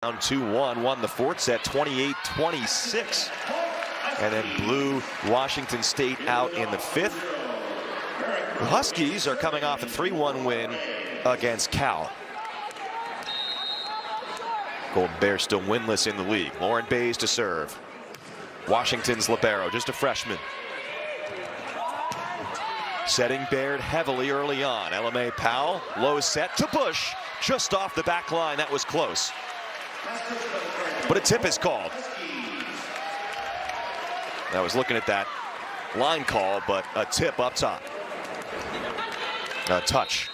Down 2-1, won the fourth set 28-26, and then blew Washington State out in the fifth. The Huskies are coming off a 3-1 win against Cal. Golden Bears still winless in the league. Lauren Bays to serve. Washington's libero, just a freshman. Setting Baird heavily early on. LMA Powell, low set to Bush, just off the back line. That was close. But a tip is called. I was looking at that line call, but a tip up top. A touch.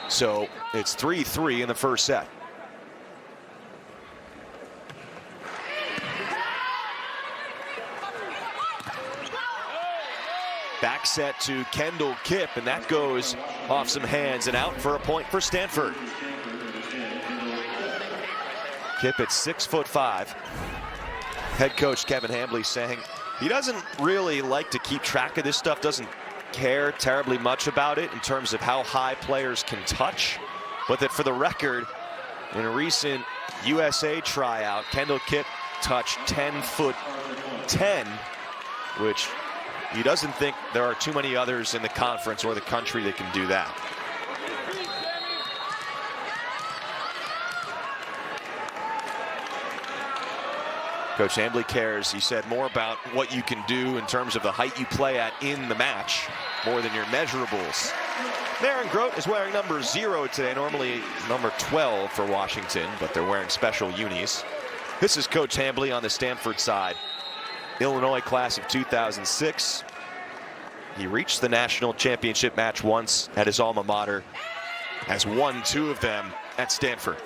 So it's 3-3 in the first set. Back set to Kendall Kipp, and that goes off some hands and out for a point for Stanford. Kipp at 6'5". Head coach Kevin Hambley saying he doesn't really like to keep track of this stuff, doesn't care terribly much about it in terms of how high players can touch, but that for the record, in a recent USA tryout, Kendall Kipp touched 10'10", which he doesn't think there are too many others in the conference or the country that can do that. Coach Hambley cares, he said, more about what you can do in terms of the height you play at in the match, more than your measurables. Maren Grote is wearing number 0 today, normally number 12 for Washington, but they're wearing special unis. This is Coach Hambley on the Stanford side. Illinois class of 2006. He reached the national championship match once at his alma mater, has won 2 of them at Stanford.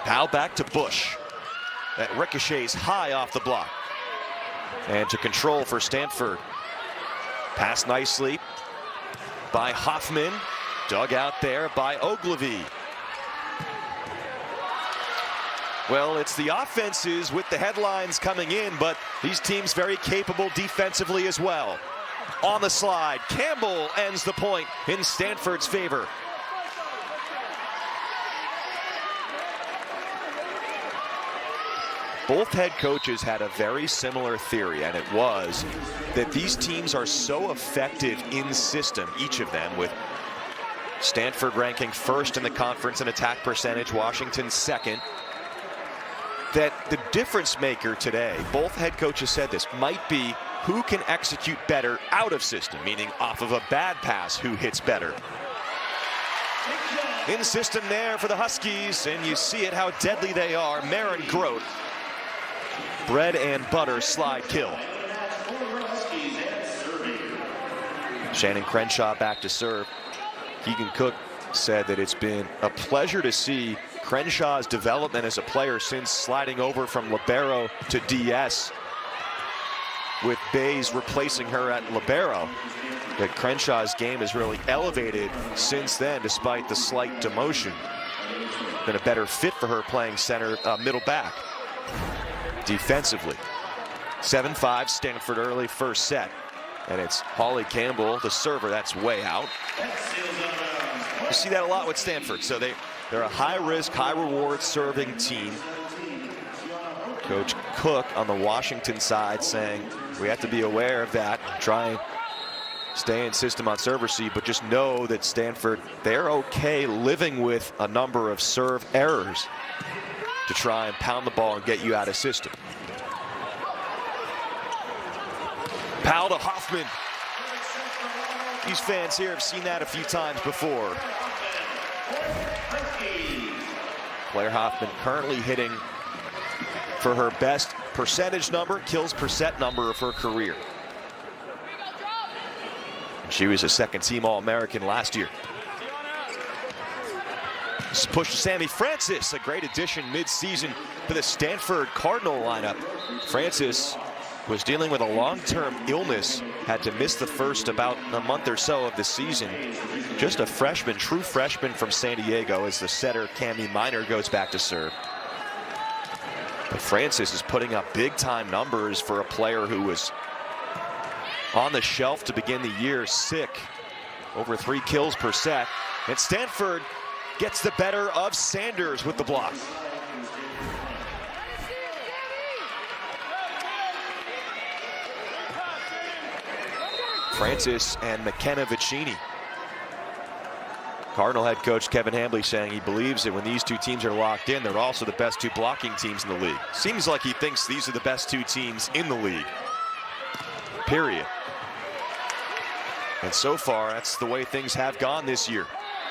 Powell back to Bush. That ricochets high off the block. And to control for Stanford. Pass nicely by Hoffman. Dug out there by Ogilvy. Well, it's the offenses with the headlines coming in, but these teams very capable defensively as well. On the slide, Campbell ends the point in Stanford's favor. Both head coaches had a very similar theory, and it was that these teams are so effective in system, each of them, with Stanford ranking first in the conference in attack percentage, Washington second, that the difference maker today, both head coaches said this, might be who can execute better out of system, meaning off of a bad pass, who hits better. In system there for the Huskies, and you see it how deadly they are. Maren Grote. Bread and butter slide kill. Shannon Crenshaw back to serve. Keegan Cook said that it's been a pleasure to see Crenshaw's development as a player since sliding over from libero to DS, with Bays replacing her at libero. That Crenshaw's game has really elevated since then, despite the slight demotion. Been a better fit for her playing center, middle back. Defensively, 7-5 Stanford early first set, and it's Holly Campbell, the server. That's way out. You see that a lot with Stanford, so they're a high-risk, high-reward serving team. Coach Cook on the Washington side saying we have to be aware of that, try and stay in system on serve receive, but just know that Stanford, they're okay living with a number of serve errors to try and pound the ball and get you out of system. Powell to Hoffman. These fans here have seen that a few times before. Claire Hoffman currently hitting for her best percentage number, kills per set number of her career. She was a second-team All-American last year. Push to Sammy Francis, a great addition mid-season to the Stanford Cardinal lineup. Francis was dealing with a long-term illness, had to miss the first about a month or so of the season. Just a freshman, true freshman from San Diego, as the setter Cami Minor goes back to serve. But Francis is putting up big-time numbers for a player who was on the shelf to begin the year, sick over 3 kills per set. And Stanford gets the better of Sanders with the block. Francis and McKenna Vicini. Cardinal head coach Kevin Hambly saying he believes that when these two teams are locked in, they're also the best 2 blocking teams in the league. Seems like he thinks these are the best 2 teams in the league. Period. And so far, that's the way things have gone this year.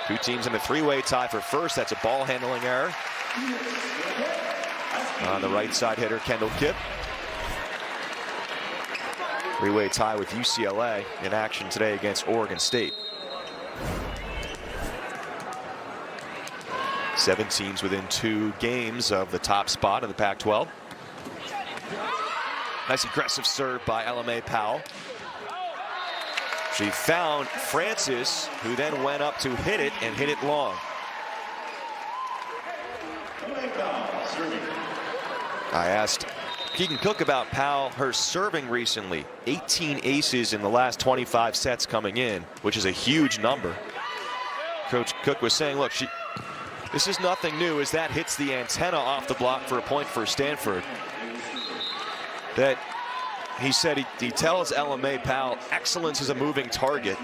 2 teams in a 3-way tie for first. That's a ball handling error. On the right side hitter, Kendall Kipp. 3-way tie with UCLA in action today against Oregon State. 7 teams within 2 games of the top spot in the Pac-12. Nice aggressive serve by LMA Powell. She found Francis, who then went up to hit it and hit it long. I asked Keegan Cook about Powell, her serving recently. 18 aces in the last 25 sets coming in, which is a huge number. Coach Cook was saying, look, this is nothing new as that hits the antenna off the block for a point for Stanford. That he said he tells LMA Powell excellence is a moving target.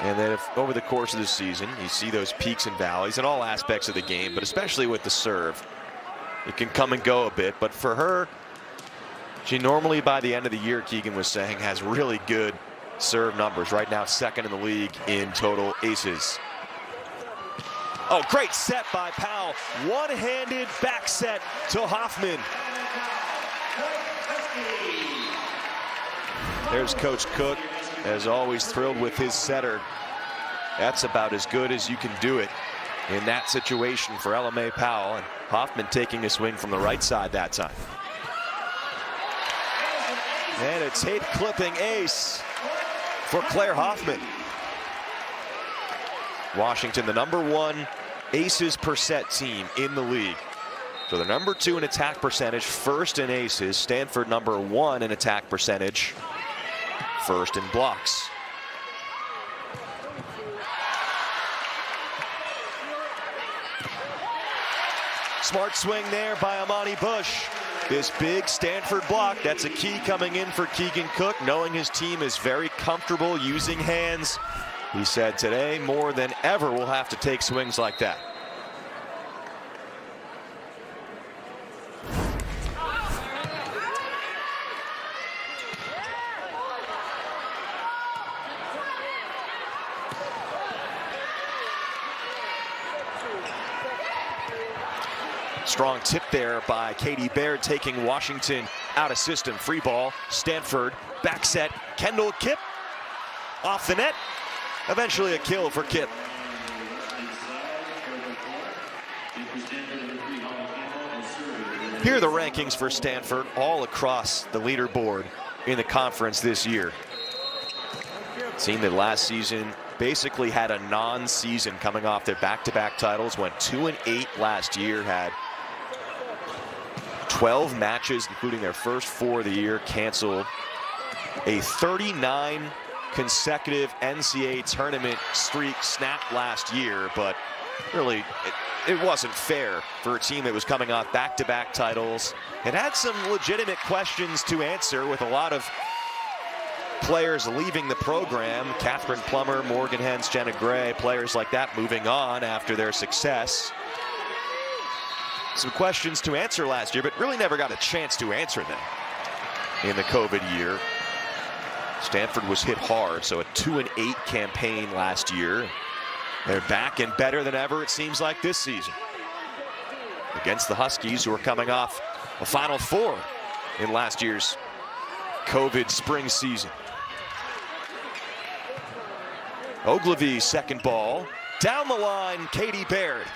And then if over the course of the season you see those peaks and valleys in all aspects of the game, but especially with the serve, it can come and go a bit. But for her, she normally by the end of the year, Keegan was saying, has really good serve numbers. Right now 2nd in the league in total aces. Oh, great set by Powell. One-handed back set to Hoffman. There's Coach Cook, as always, thrilled with his setter. That's about as good as you can do it in that situation for LMA Powell. And Hoffman taking a swing from the right side that time. And a tape clipping ace for Claire Hoffman. Washington, the #1 aces per set team in the league. So they're #2 in attack percentage, 1st in aces. Stanford #1 in attack percentage, 1st in blocks. Smart swing there by Amani Bush. This big Stanford block, that's a key coming in for Keegan Cook, knowing his team is very comfortable using hands. He said today, more than ever, we'll have to take swings like that. Strong tip there by Katie Baird, taking Washington out of system. Free ball, Stanford, back set, Kendall Kipp off the net. Eventually a kill for Kipp. Here are the rankings for Stanford all across the leaderboard in the conference this year. Team that last season basically had a non-season coming off their back-to-back titles, went 2-8 last year, had 12 matches, including their first 4 of the year, canceled. A 39 consecutive NCAA tournament streak snapped last year, but really it wasn't fair for a team that was coming off back-to-back titles. It had some legitimate questions to answer with a lot of players leaving the program. Catherine Plummer, Morgan Hens, Jenna Gray, players like that moving on after their success. Some questions to answer last year, but really never got a chance to answer them in the COVID year. Stanford was hit hard, so a 2-8 campaign last year. They're back and better than ever, it seems like, this season. Against the Huskies, who are coming off a Final Four in last year's COVID spring season. Ogilvy, second ball. Down the line, Katie Baird.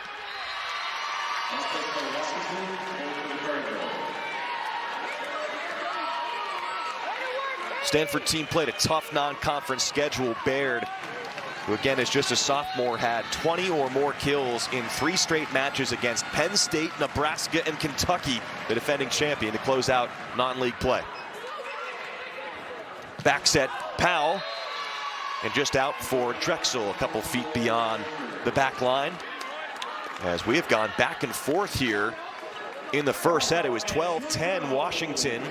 Stanford team played a tough non-conference schedule. Baird, who again is just a sophomore, had 20 or more kills in 3 straight matches against Penn State, Nebraska, and Kentucky, the defending champion, to close out non-league play. Back set, Powell. and just out for Drexel, a couple feet beyond the back line. As we have gone back and forth here in the first set, it was 12-10 Washington,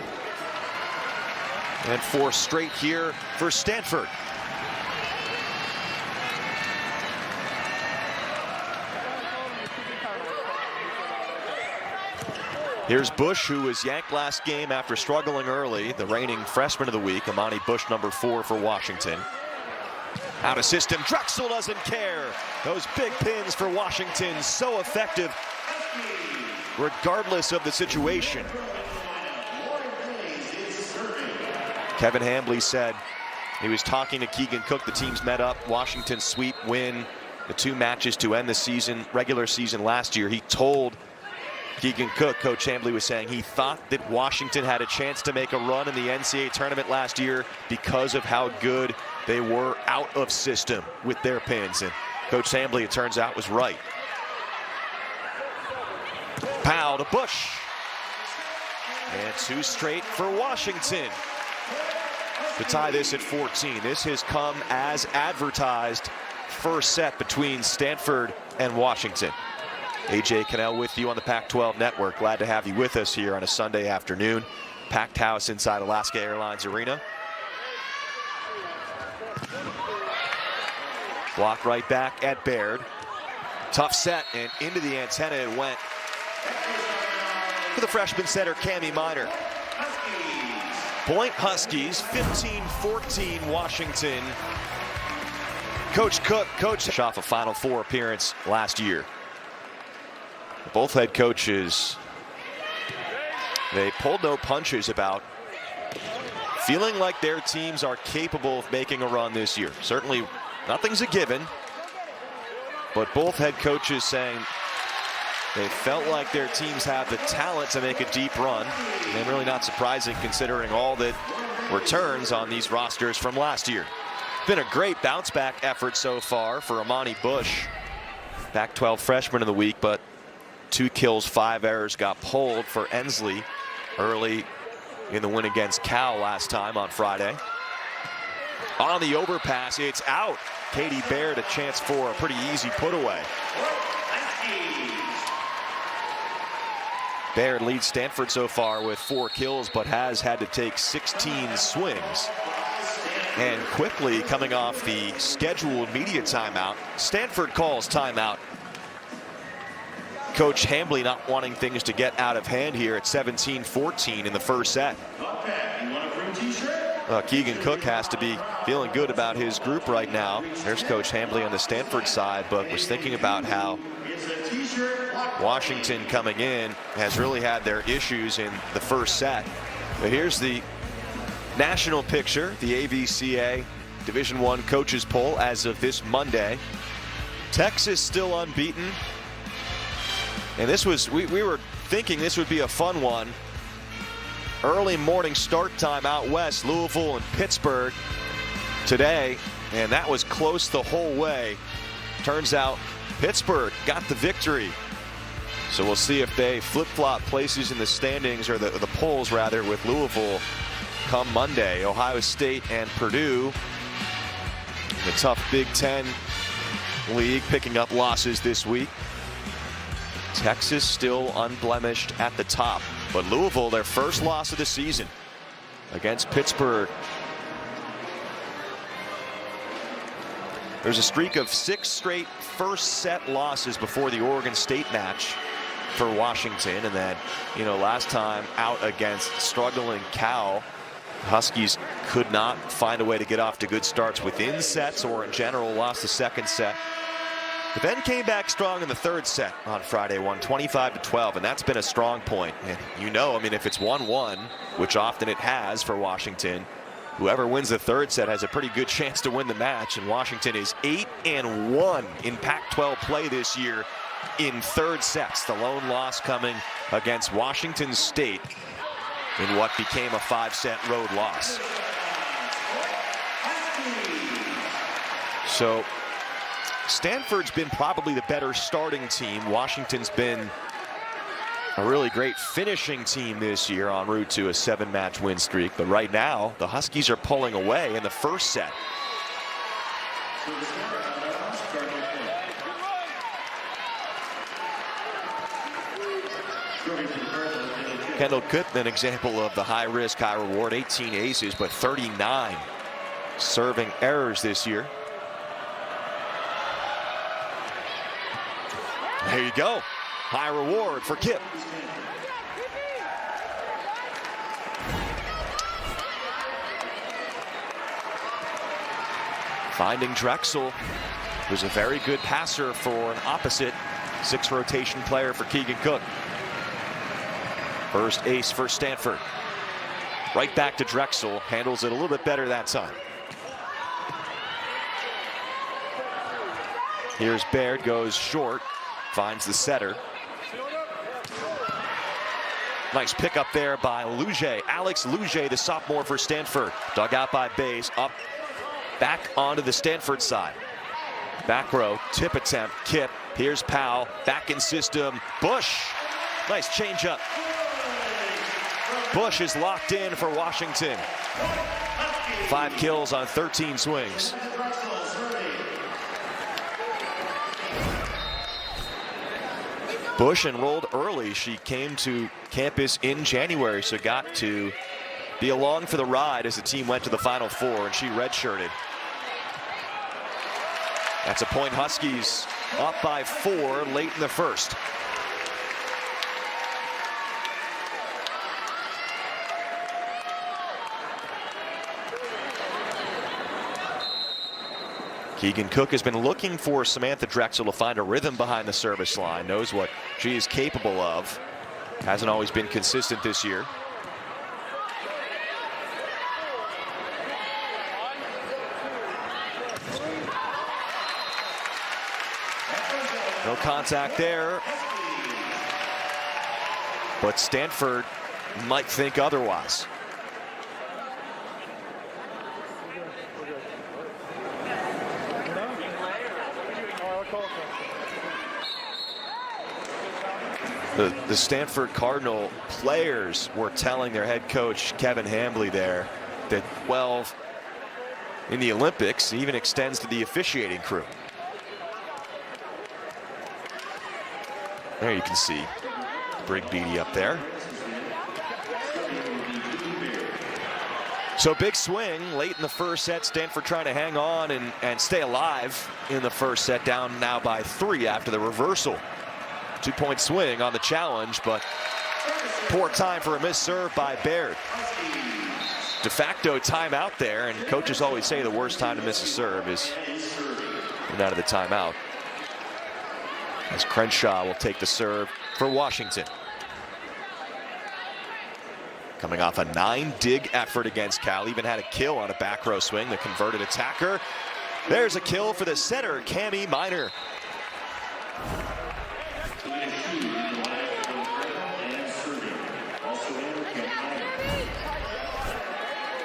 and 4 straight here for Stanford. Here's Bush, who was yanked last game after struggling early, the reigning freshman of the week. Amani Bush, number 4 for Washington. Out of system, Drexel doesn't care. Those big pins for Washington, so effective regardless of the situation. Kevin Hambley said he was talking to Keegan Cook. The teams met up. Washington sweep win the 2 matches to end the season, regular season last year. He told Keegan Cook, Coach Hambley was saying he thought that Washington had a chance to make a run in the NCAA tournament last year because of how good they were out of system with their pins. And Coach Hambley, it turns out, was right. Powell to Bush. And 2 straight for Washington to tie this at 14. This has come as advertised. First set between Stanford and Washington. AJ Cannell with you on the Pac-12 Network. Glad to have you with us here on a Sunday afternoon. Packed house inside Alaska Airlines Arena. Block right back at Baird. Tough set, and into the antenna it went for the freshman setter, Cammie Minor. Point Huskies, 15-14 Washington. Coach Cook, off a Final Four appearance last year. Both head coaches, they pulled no punches about feeling like their teams are capable of making a run this year. Certainly nothing's a given, but both head coaches saying they felt like their teams have the talent to make a deep run, and really not surprising considering all that returns on these rosters from last year. Been a great bounce back effort so far for Amani Bush, Pac-12 freshman of the week, but 2 kills, 5 errors got pulled for Ensley early in the win against Cal last time on Friday. On the overpass, it's out. Katie Baird, a chance for a pretty easy put away. Baird leads Stanford so far with 4 kills, but has had to take 16 swings. And quickly coming off the scheduled media timeout, Stanford calls timeout. Coach Hambley not wanting things to get out of hand here at 17-14 in the first set. Keegan Cook has to be feeling good about his group right now. There's Coach Hambley on the Stanford side, but was thinking about how Washington coming in has really had their issues in the first set. But here's the national picture, the AVCA Division I coaches poll as of this Monday. Texas still unbeaten. And this was, we were thinking this would be a fun one. Early morning start time out west, Louisville and Pittsburgh today, and that was close the whole way. Turns out Pittsburgh got the victory. So we'll see if they flip-flop places in the standings, or the polls rather, with Louisville come Monday. Ohio State and Purdue, the tough Big Ten league, picking up losses this week. Texas still unblemished at the top, but Louisville, their first loss of the season against Pittsburgh. There's a streak of 6 straight first set losses before the Oregon State match for Washington, and then, you know, last time out against struggling Cal, Huskies could not find a way to get off to good starts within sets, or in general lost the second set. But then came back strong in the third set on Friday, won 25-12, and that's been a strong point. And you know, I mean, if it's 1-1, which often it has for Washington, whoever wins the third set has a pretty good chance to win the match. And Washington is 8-1 in Pac-12 play this year in third sets. The lone loss coming against Washington State in what became a 5-set road loss. So Stanford's been probably the better starting team. Washington's been a really great finishing team this year, en route to a 7-match win streak. But right now, the Huskies are pulling away in the first set. Kendall Cook, an example of the high risk, high reward. 18 aces, but 39 serving errors this year. There you go. High reward for Kip. Finding Drexel, who's a very good passer for an opposite 6 rotation player for Keegan Cook. First ace for Stanford. Right back to Drexel. Handles it a little bit better that time. Here's Baird, goes short. Finds the setter. Nice pickup there by Luge. Alex Luge, the sophomore for Stanford. Dug out by Bays. Up. Back onto the Stanford side. Back row. Tip attempt. Kip. Here's Powell. Back in system. Bush. Nice changeup. Bush is locked in for Washington. 5 kills on 13 swings. Bush enrolled early. She came to campus in January, so got to be along for the ride as the team went to the Final Four, and she redshirted. That's a point. Huskies up by 4 late in the first. Keegan Cook has been looking for Samantha Drexel to find a rhythm behind the service line. Knows what she is capable of. Hasn't always been consistent this year. No contact there. But Stanford might think otherwise. The Stanford Cardinal players were telling their head coach, Kevin Hambly, there that 12 in the Olympics even extends to the officiating crew. There you can see Brig Beatty up there. So big swing late in the first set. Stanford trying to hang on and stay alive in the first set, down now by 3 after the reversal. 2-point swing on the challenge, but poor time for a missed serve by Baird. De facto timeout there, and coaches always say the worst time to miss a serve is out of the timeout. As Crenshaw will take the serve for Washington. Coming off a 9-dig effort against Cal, even had a kill on a back row swing, the converted attacker. There's a kill for the setter, Cami Miner.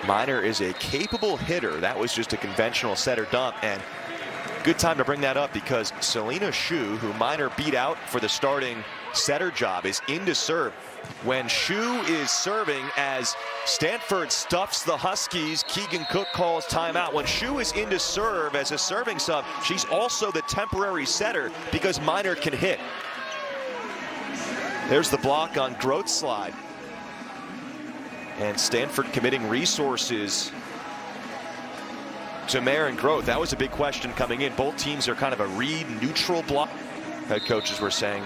Miner is a capable hitter. That was just a conventional setter dump, and good time to bring that up because Selena Shu, who Miner beat out for the starting setter job, is in to serve. When Shu is serving as Stanford stuffs the Huskies, Keegan Cook calls timeout. When Shu is in to serve as a serving sub, she's also the temporary setter because Miner can hit. There's the block on Groth's slide. And Stanford committing resources to Maren Groth. That was a big question coming in. Both teams are kind of a read neutral block. Head coaches were saying,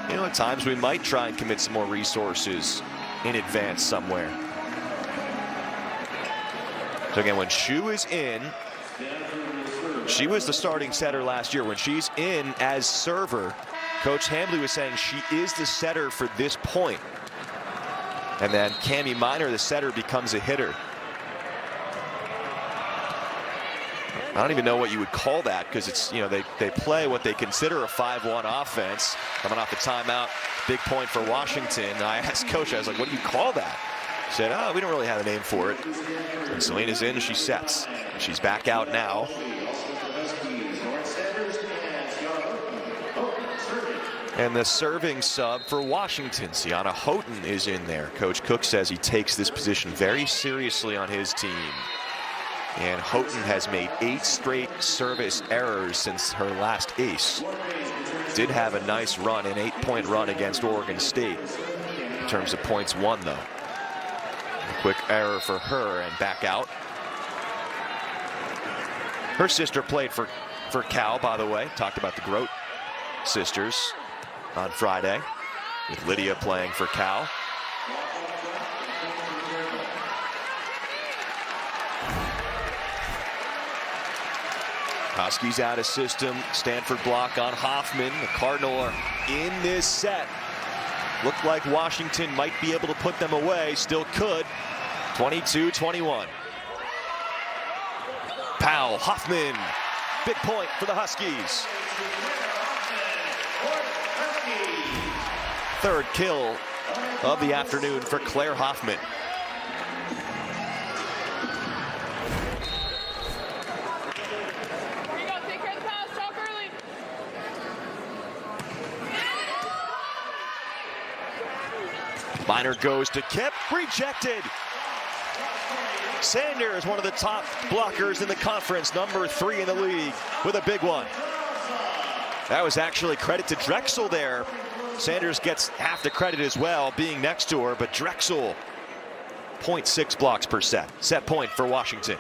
you know, at times we might try and commit some more resources in advance somewhere. So again, when Shu is in, she was the starting setter last year. When she's in as server, Coach Hambly was saying she is the setter for this point. And then Cami Miner, the setter, becomes a hitter. I don't even know what you would call that because it's, you know, they play what they consider a 5-1 offense. Coming off the timeout, big point for Washington. I asked Coach, I was like, what do you call that? He said, oh, we don't really have a name for it. And Selena's in, she sets. She's back out now. And the serving sub for Washington, Sienna Houghton, is in there. Coach Cook says he takes this position very seriously on his team. And Houghton has made 8 straight service errors since her last ace. Did have a nice run, an 8-point run against Oregon State in terms of points won, though. A quick error for her and back out. Her sister played for Cal, by the way. Talked about the Grote sisters on Friday, with Lydia playing for Cal. Huskies out of system. Stanford block on Hoffman. The Cardinal are in this set. Looked like Washington might be able to put them away. Still could. 22-21. Powell, Hoffman. Big point for the Huskies. Third kill of the afternoon for Claire Hoffman. Minor goes to Kip, rejected. Sanders, one of the top blockers in the conference, number 3 in the league, with a big one. That was actually credit to Drexel there. Sanders gets half the credit as well, being next to her, but Drexel, 0.6 blocks per set. Set point for Washington.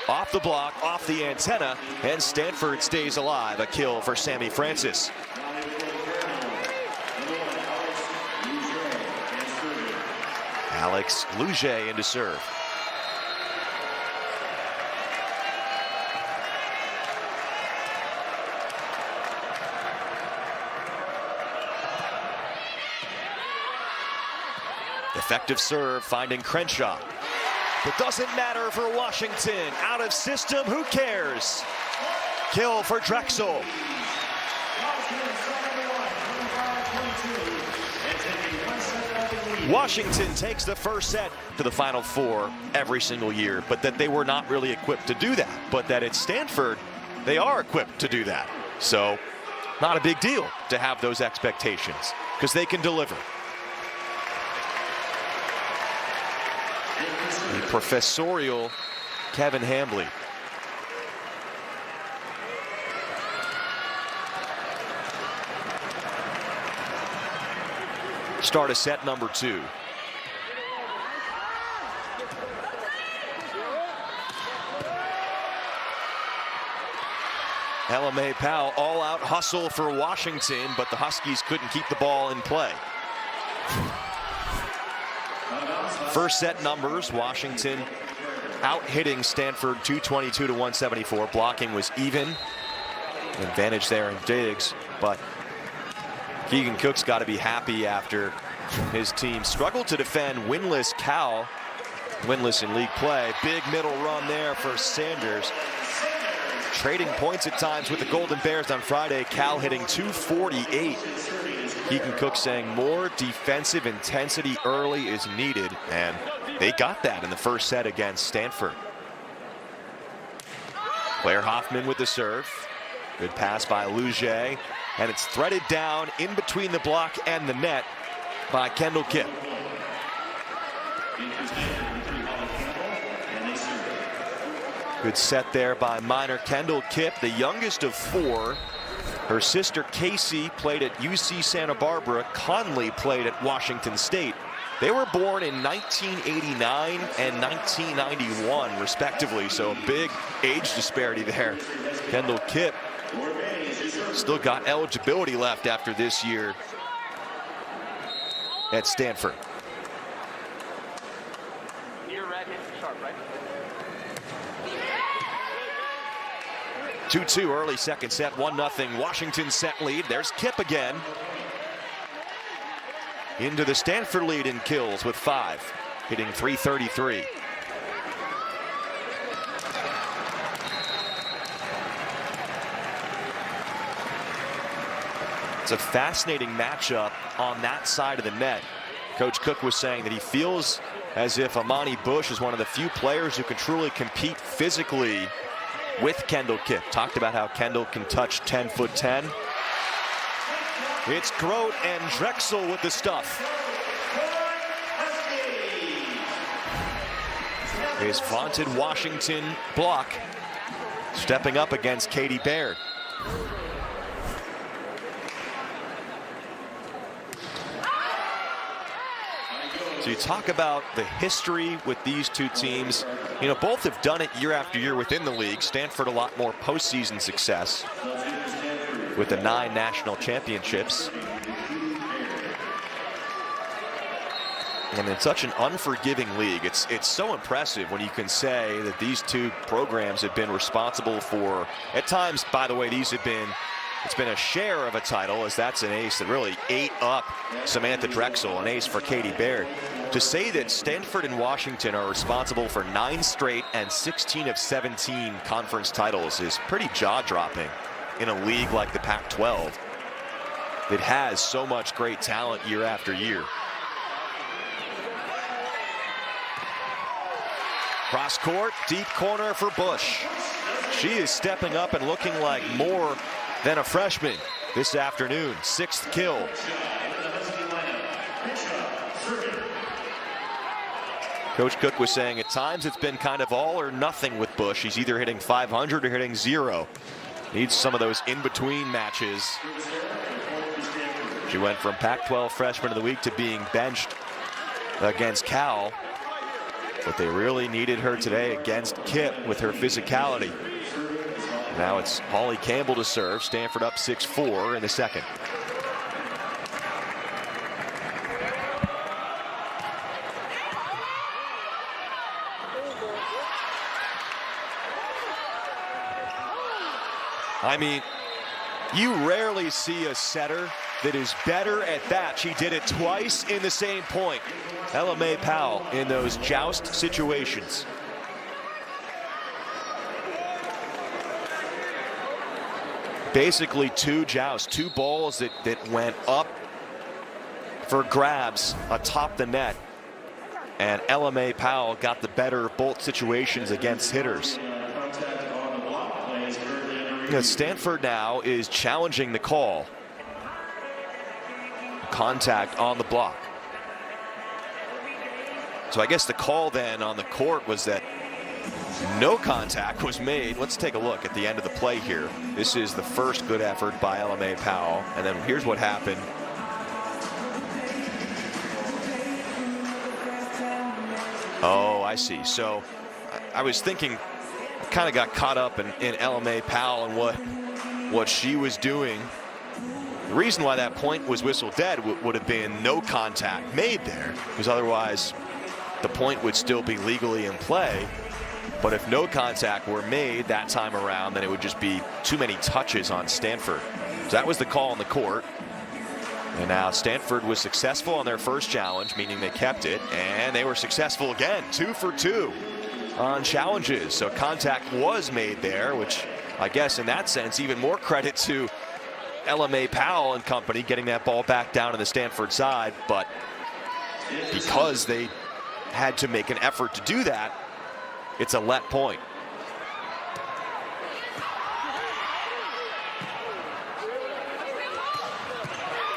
Off the block, off the antenna, and Stanford stays alive. A kill for Sammy Francis. Alex Luge into serve. Effective serve finding Crenshaw. But doesn't matter for Washington. Out of system, who cares? Kill for Drexel. Washington takes the first set to the Final Four every single year, but that they were not really equipped to do that. But that at Stanford, they are equipped to do that. So, not a big deal to have those expectations, because they can deliver. The professorial Kevin Hambly. Start of set number 2. Ella Mae Powell, all-out hustle for Washington, but the Huskies couldn't keep the ball in play. First set numbers, Washington out-hitting Stanford 222 to 174. Blocking was even. Advantage there in Diggs, but Keegan Cook's got to be happy after his team struggled to defend winless Cal. Winless in league play. Big middle run there for Sanders. Trading points at times with the Golden Bears on Friday. Cal hitting 248. Keegan Cook saying more defensive intensity early is needed, and they got that in the first set against Stanford. Claire Hoffman with the serve. Good pass by Luge, and it's threaded down in between the block and the net by Kendall Kipp. Good set there by minor Kendall Kipp, the youngest of 4. Her sister Casey played at UC Santa Barbara. Conley played at Washington State. They were born in 1989 and 1991, respectively, so a big age disparity there. Kendall Kipp still got eligibility left after this year at Stanford. 2-2 early second set, 1-0 Washington set lead. There's Kipp again. Into the Stanford lead in kills with 5, hitting 333. It's a fascinating matchup on that side of the net. Coach Cook was saying that he feels as if Amani Bush is one of the few players who can truly compete physically with Kendall Kipp. Talked about how Kendall can touch 10'10". It's Grote and Drexel with the stuff. his vaunted Washington block, stepping up against Katie Baird. So you talk about the history with these two teams. You know, both have done it year after year within the league. Stanford a lot more postseason success with the 9 national championships. And in such an unforgiving league, it's so impressive when you can say that these two programs have been responsible for, at times, by the way, it's been a share of a title, as that's an ace that really ate up Samantha Drexel, an ace for Katie Baird. To say that Stanford and Washington are responsible for 9 straight and 16 of 17 conference titles is pretty jaw-dropping in a league like the Pac-12 that has so much great talent year after year. Cross court, deep corner for Bush. She is stepping up and looking like more than a freshman this afternoon. 6th kill. Coach Cook was saying at times it's been kind of all or nothing with Bush. He's either hitting 500 or hitting 0. Needs some of those in-between matches. She went from Pac-12 Freshman of the Week to being benched against Cal. But they really needed her today against Kip with her physicality. Now it's Holly Campbell to serve. Stanford up 6-4 in the second. I mean, you rarely see a setter that is better at that. She did it twice in the same point. Ella Mae Powell in those joust situations. Basically 2 jousts, 2 balls that went up for grabs atop the net. And Ella Mae Powell got the better of both situations against hitters. Stanford now is challenging the call. Contact on the block. So I guess the call then on the court was that no contact was made. Let's take a look at the end of the play here. This is the first good effort by Ella Mae Powell. And then here's what happened. Oh, I see. So I was thinking, kind of got caught up in Ella Mae Powell and what she was doing. The reason why that point was whistled dead would have been no contact made there, because otherwise the point would still be legally in play. But if no contact were made that time around, then it would just be too many touches on Stanford. So that was the call on the court. And now Stanford was successful on their first challenge, meaning they kept it, and they were successful again, 2 for 2 on challenges. So contact was made there, which I guess in that sense, even more credit to Ella Mae Powell and company getting that ball back down to the Stanford side. But because they had to make an effort to do that, it's a let point.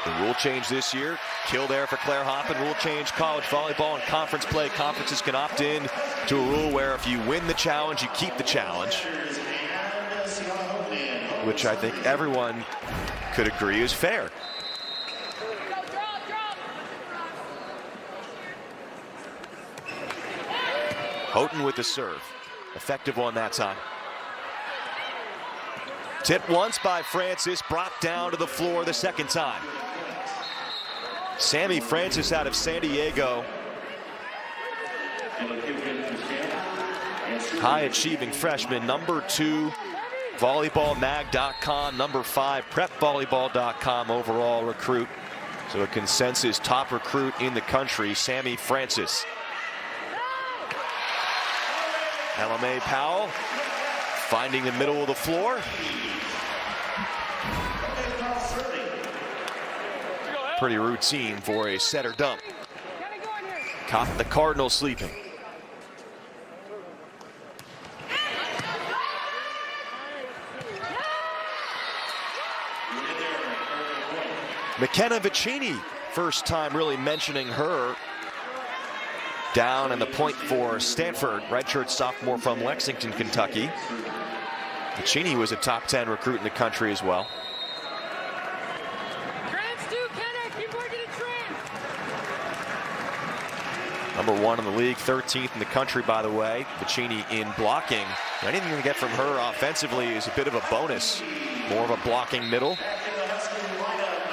The rule change this year, kill there for Claire Hoppen. Rule change, college volleyball and conference play. Conferences can opt in to a rule where if you win the challenge, you keep the challenge, which I think everyone could agree is fair. Houghton with the serve. Effective one that time. Tipped once by Francis, brought down to the floor the second time. Sammy Francis out of San Diego. High-achieving freshman, number 2, volleyballmag.com, number 5, prepvolleyball.com overall recruit. So a consensus top recruit in the country, Sammy Francis. Ella Mae Powell finding the middle of the floor. Pretty routine for a setter dump. Caught the Cardinals sleeping. McKenna Vicini, first time really mentioning her down, and the point for Stanford, redshirt sophomore from Lexington, Kentucky. Vicini was a top 10 recruit in the country as well. Number 1 in the league, 13th in the country, by the way. Vicini in blocking. Anything you can get from her offensively is a bit of a bonus. More of a blocking middle.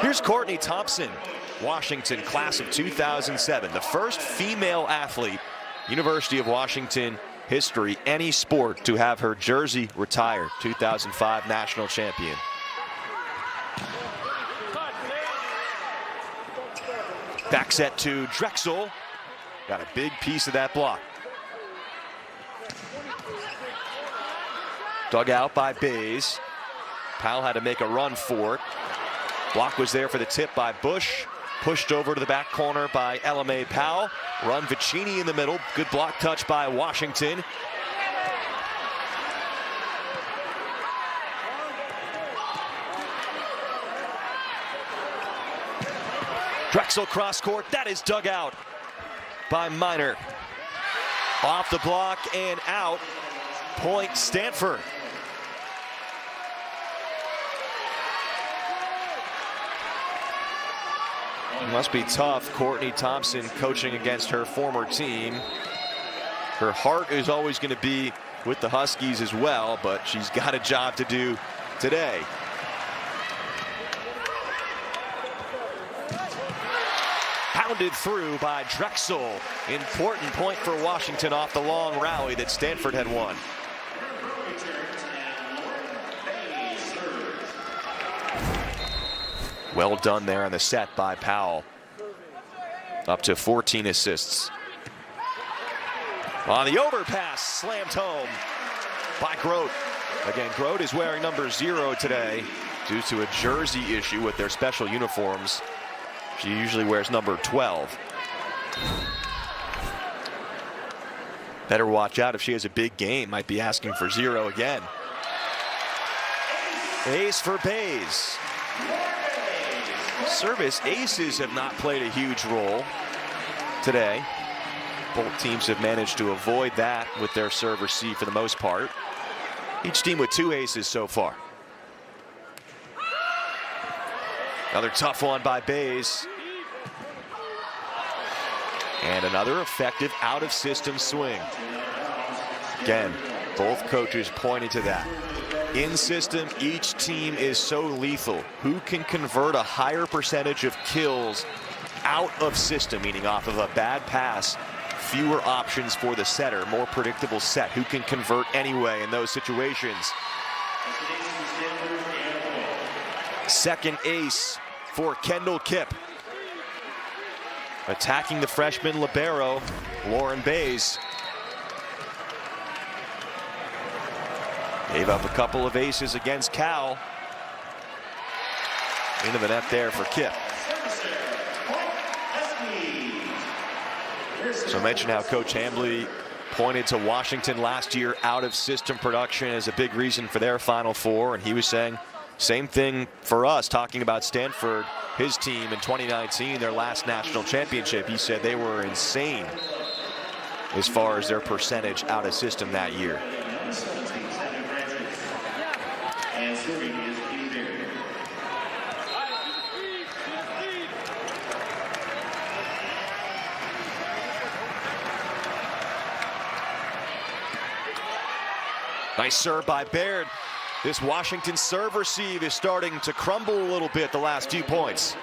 Here's Courtney Thompson, Washington, class of 2007. The first female athlete, University of Washington history, any sport, to have her jersey retired. 2005 national champion. Back set to Drexel. Got a big piece of that block. Dug out by Bays. Powell had to make a run for it. Block was there for the tip by Bush. Pushed over to the back corner by LMA Powell. Run Vicini in the middle. Good block touch by Washington. Drexel cross court. That is dug out by Minor. Off the block and out. Point Stanford. It must be tough. Courtney Thompson coaching against her former team. Her heart is always going to be with the Huskies as well, but she's got a job to do today. Pounded through by Drexel. Important point for Washington off the long rally that Stanford had won. Well done there on the set by Powell. Up to 14 assists. On the overpass, slammed home by Grote. Again, Grote is wearing number 0 today due to a jersey issue with their special uniforms. She usually wears number 12. Better watch out if she has a big game. Might be asking for 0 again. Ace for Bays. Service aces have not played a huge role today. Both teams have managed to avoid that with their serve receive for the most part. Each team with 2 aces so far. Another tough one by Bays. And another effective out-of-system swing. Again, both coaches pointed to that. In system, each team is so lethal. Who can convert a higher percentage of kills out of system, meaning off of a bad pass? Fewer options for the setter, more predictable set. Who can convert anyway in those situations? Second ace for Kendall Kipp. Attacking the freshman libero, Lauren Bays. Gave up a couple of aces against Cal. Into the net there for Kipp. So I mentioned how Coach Hambly pointed to Washington last year out of system production as a big reason for their Final Four, and he was saying same thing for us, talking about Stanford, his team in 2019, their last national championship. He said they were insane as far as their percentage out of system that year. Nice serve by Baird. This Washington serve receive is starting to crumble a little bit the last few points.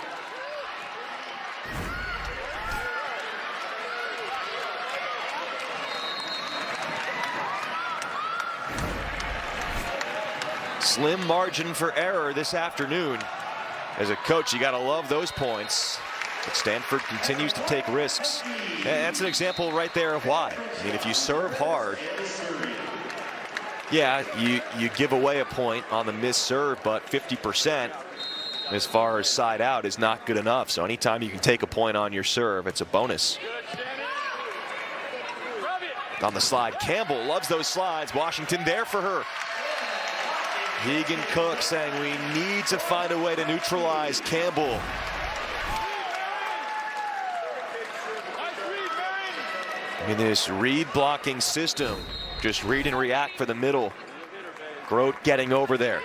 Slim margin for error this afternoon. As a coach, you got to love those points. But Stanford continues to take risks. And that's an example right there of why. I mean, if you serve hard, yeah, you give away a point on the missed serve, but 50% as far as side out is not good enough. So anytime you can take a point on your serve, it's a bonus. On the slide, Campbell loves those slides. Washington there for her. Keegan Cook saying we need to find a way to neutralize Campbell. In this read blocking system, just read and react for the middle. Grote getting over there.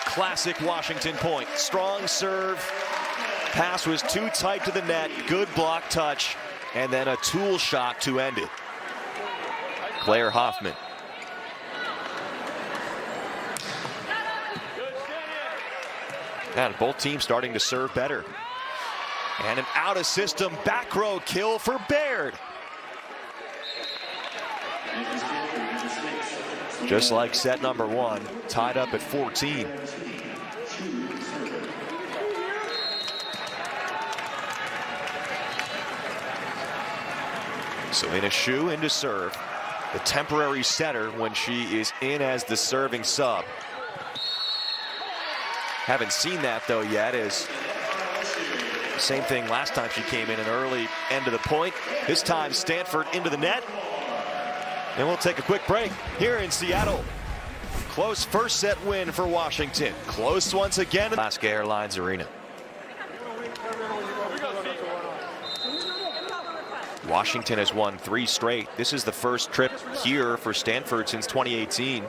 Classic Washington point. Strong serve. Pass was too tight to the net. Good block touch. And then a tool shot to end it. Claire Hoffman. And both teams starting to serve better. And an out of system back row kill for Baird. Just like set number one, tied up at 14. Selena Shu into serve. The temporary setter when she is in as the serving sub. Haven't seen that though yet, as same thing last time she came in an early end of the point. This time Stanford into the net. And we'll take a quick break here in Seattle. Close first set win for Washington. Close once again at Alaska Airlines Arena. Washington has won 3 straight. This is the first trip here for Stanford since 2018.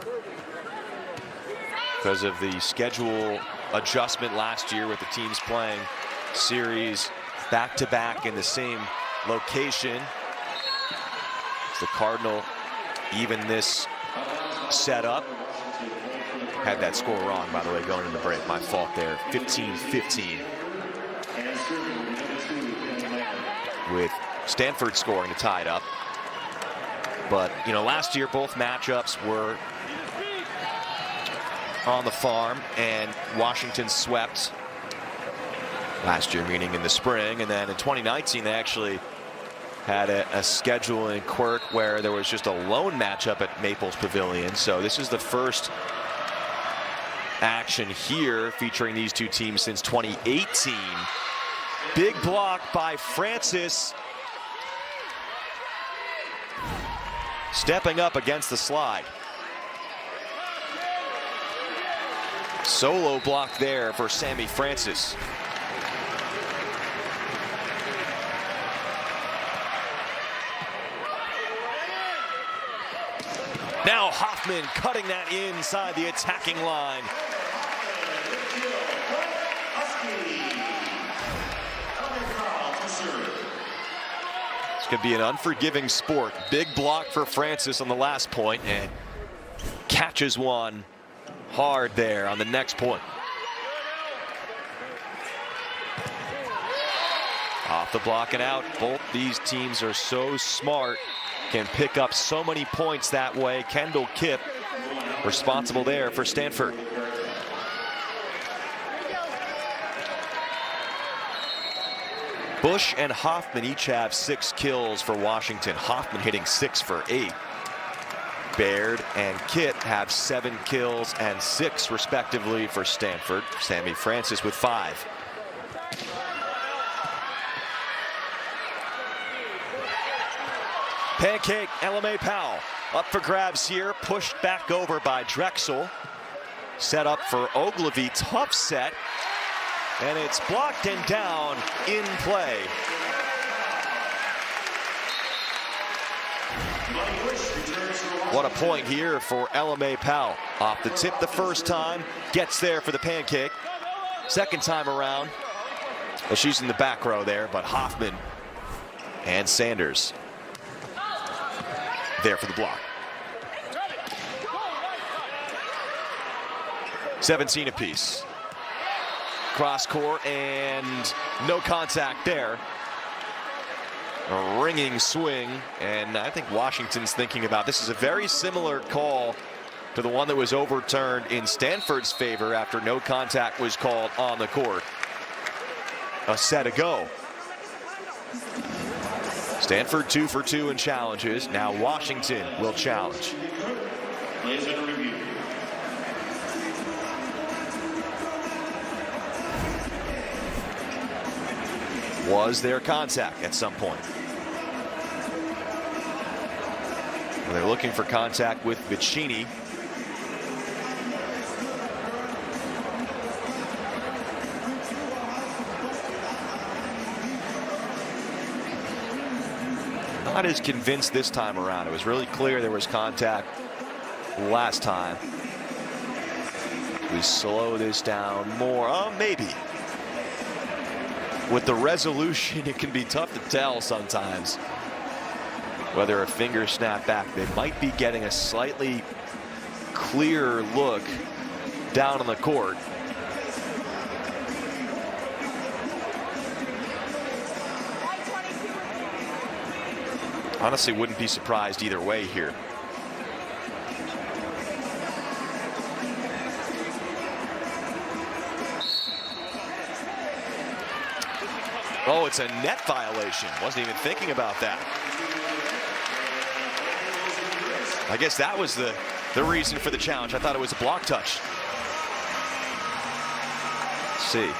Because of the schedule adjustment last year with the teams playing series back-to-back in the same location. The Cardinal even this setup. Had that score wrong, by the way, going into the break. My fault there. 15-15. With Stanford scoring to tie it up. But, you know, last year both matchups were on the farm, and Washington swept last year, meaning in the spring. And then in 2019, they actually had a scheduling quirk where there was just a lone matchup at Maples Pavilion. So this is the first action here featuring these two teams since 2018. Big block by Francis. Stepping up against the slide. Solo block there for Sammy Francis. Now Hoffman cutting that inside the attacking line. This could be an unforgiving sport. Big block for Francis on the last point, and catches one hard there on the next point. Off the block and out. Both these teams are so smart. Can pick up so many points that way. Kendall Kipp responsible there for Stanford. Bush and Hoffman each have 6 kills for Washington. Hoffman hitting 6 for 8. Baird and Kitt have 7 kills and 6 respectively for Stanford. Sammy Francis with 5. Pancake, LMA Powell up for grabs here, pushed back over by Drexel. Set up for Ogilvy, tough set, and it's blocked and down in play. What a point here for LMA Powell. Off the tip the first time, gets there for the pancake. Second time around, well, she's in the back row there, but Hoffman and Sanders there for the block. 17 apiece. Cross court and no contact there. A ringing swing, and I think Washington's thinking about this is a very similar call to the one that was overturned in Stanford's favor after no contact was called on the court a set ago. Stanford 2 for 2 in challenges. Now Washington will challenge. Was there contact at some point? Well, they're looking for contact with Vicini. Not as convinced this time around. It was really clear there was contact last time. We slow this down more. Oh, maybe. With the resolution, it can be tough to tell sometimes whether a finger snapped back. They might be getting a slightly clearer look down on the court. Honestly, wouldn't be surprised either way here. Oh, it's a net violation. Wasn't even thinking about that. I guess that was the reason for the challenge. I thought it was a block touch. Let's see.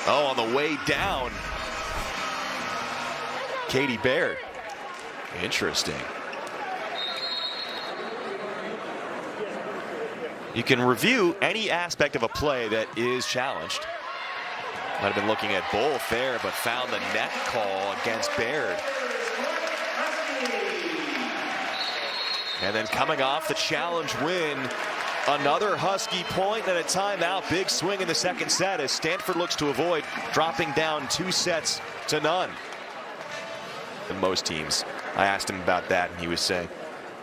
Oh, on the way down, Katie Baird. Interesting. You can review any aspect of a play that is challenged. Might have been looking at both there, but found the net call against Baird. And then coming off the challenge win, another Husky point and a timeout. Big swing in the second set as Stanford looks to avoid dropping down 2 sets to none. Than most teams. I asked him about that and he was saying,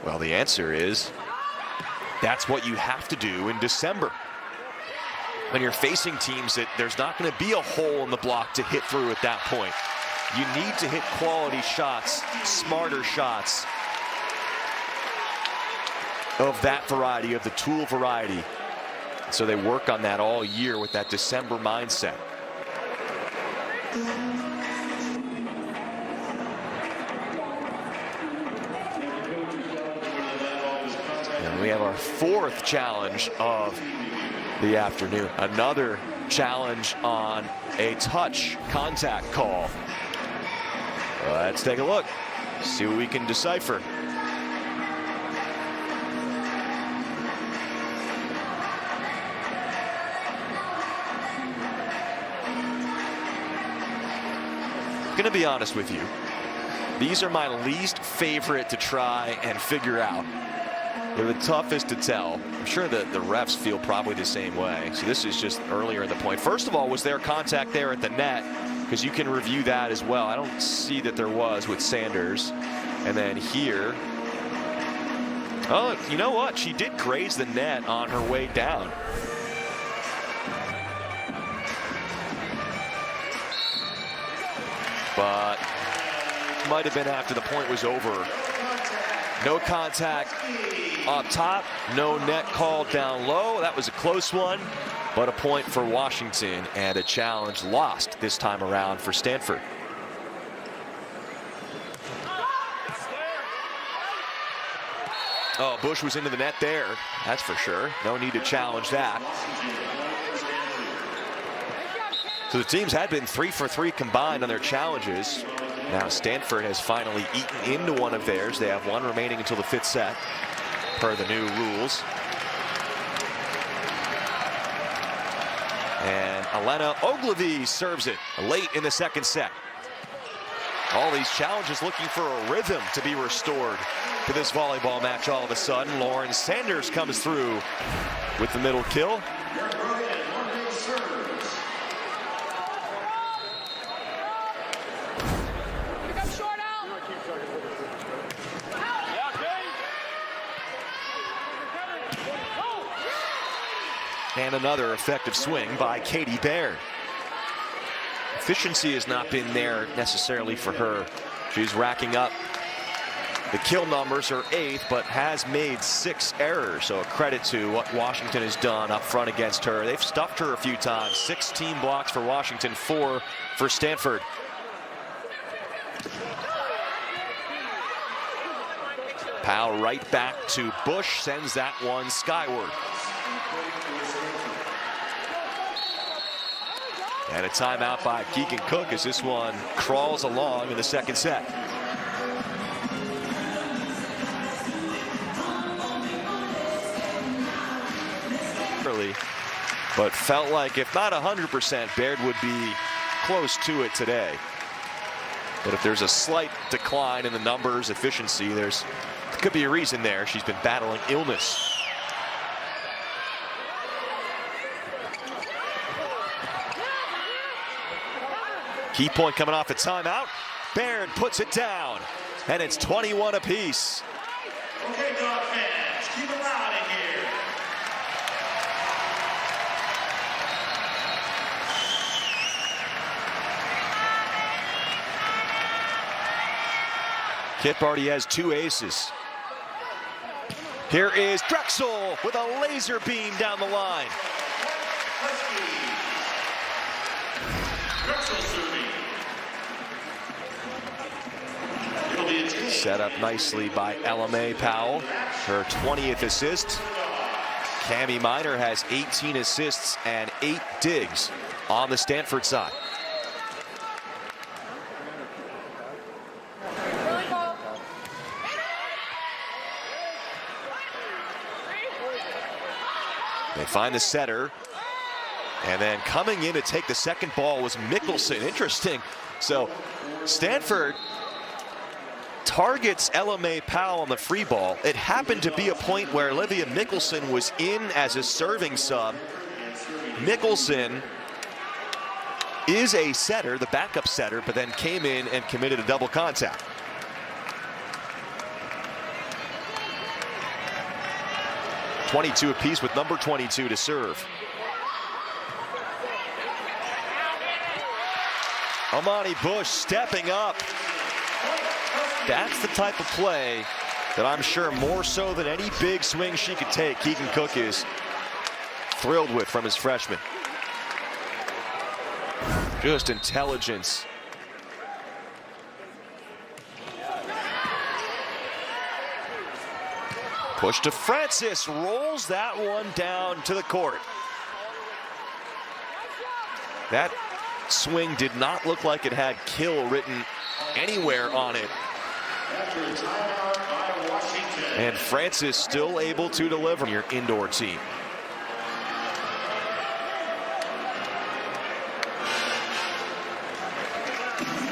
well, the answer is that's what you have to do in December. When you're facing teams that there's not going to be a hole in the block to hit through at that point. You need to hit quality shots, smarter shots of that variety, of the tool variety. So they work on that all year with that December mindset. And we have our 4th challenge of the afternoon. Another challenge on a touch contact call. Let's take a look, see what we can decipher. I'm gonna be honest with you. These are my least favorite to try and figure out. They're the toughest to tell. I'm sure the refs feel probably the same way. So this is just earlier in the point. First of all, was there contact there at the net? Because you can review that as well. I don't see that there was with Sanders. And then here. Oh, you know what? She did graze the net on her way down. But might have been after the point was over. No contact up top, no net called down low. That was a close one, but a point for Washington and a challenge lost this time around for Stanford. Oh, Bush was into the net there, that's for sure. No need to challenge that. So the teams had been 3 for 3 combined on their challenges. Now Stanford has finally eaten into one of theirs. They have 1 remaining until the 5th set, per the new rules. And Elena Ogilvie serves it late in the second set. All these challenges looking for a rhythm to be restored to this volleyball match all of a sudden. Lauren Sanders comes through with the middle kill. And another effective swing by Katie Baird. Efficiency has not been there necessarily for her. She's racking up the kill numbers, her 8th, but has made 6 errors. So a credit to what Washington has done up front against her. They've stuffed her a few times. 16 blocks for Washington, 4 for Stanford. Powell right back to Bush, sends that one skyward. And a timeout by Keegan Cook as this one crawls along in the second set. But felt like if not 100%, Baird would be close to it today. But if there's a slight decline in the numbers, efficiency, there could be a reason there. She's been battling illness. Key point coming off the timeout. Baird puts it down, and it's 21 apiece. Okay, dog fans, keep them out in here. Kip already has 2 aces. Here is Drexel with a laser beam down the line. Set up nicely by LMA Powell, her 20th assist. Cami Minor has 18 assists and 8 digs on the Stanford side. They find the setter, and then coming in to take the second ball was Mickelson. Interesting. So Stanford targets LMA Powell on the free ball. It happened to be a point where Olivia Mickelson was in as a serving sub. Mickelson is a setter, the backup setter, but then came in and committed a double contact. .22 apiece with number 22 to serve. Amani Bush stepping up. That's the type of play that I'm sure more so than any big swing she could take, Keegan Cook is thrilled with from his freshman. Just intelligence. Push to Francis, rolls that one down to the court. That swing did not look like it had kill written anywhere on it. And Francis still able to deliver your indoor team.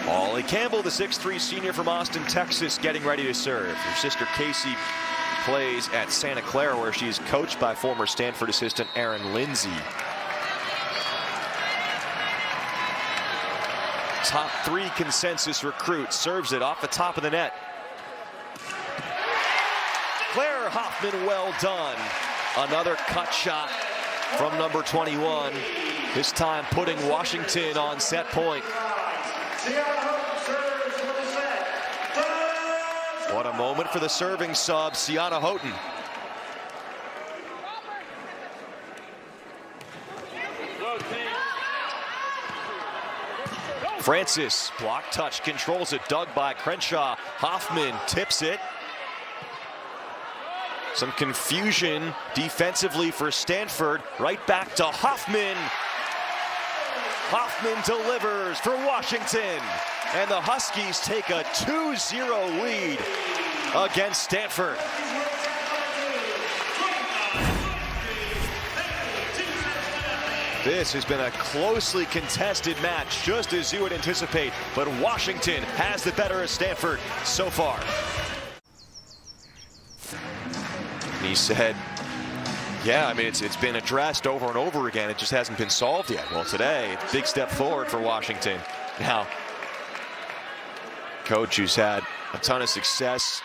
Ollie Campbell, the 6'3" senior from Austin, Texas, getting ready to serve. Her sister Casey plays at Santa Clara, where she's coached by former Stanford assistant Aaron Lindsay. Top 3 consensus recruit serves it off the top of the net. Claire Hoffman, well done. Another cut shot from number 21. This time putting Washington on set point. What a moment for the serving sub, Sienna Houghton. Francis, block touch, controls it, dug by Crenshaw. Hoffman tips it. Some confusion defensively for Stanford. Right back to Hoffman. Hoffman delivers for Washington. And the Huskies take a 2-0 lead against Stanford. This has been a closely contested match, just as you would anticipate, but Washington has the better of Stanford so far. He said, yeah, I mean, it's been addressed over and over again. It just hasn't been solved yet. Well, today, big step forward for Washington. Now, coach who's had a ton of success.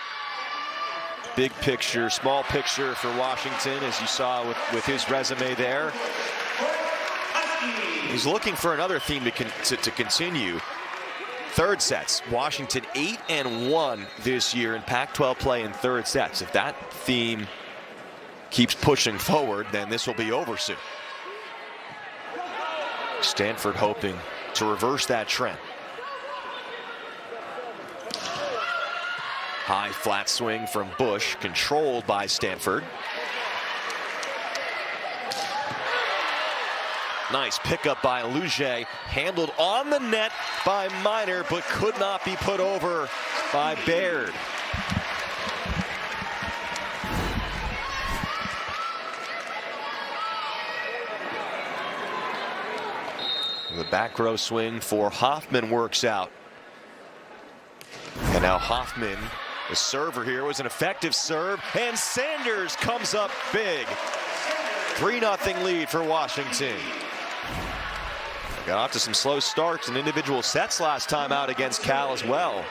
Big picture, small picture for Washington, as you saw with his resume there. He's looking for another theme to continue. Third sets. Washington 8-1 this year in Pac-12 play in third sets. If that theme keeps pushing forward, then this will be over soon. Stanford hoping to reverse that trend. High flat swing from Bush, controlled by Stanford. Nice pickup by Luge, handled on the net by Minor, but could not be put over by Baird. The back row swing for Hoffman works out. now Hoffman, the server here, was an effective serve, and Sanders comes up big. 3-0 lead for Washington. Got off to some slow starts and individual sets last time out against Cal as well.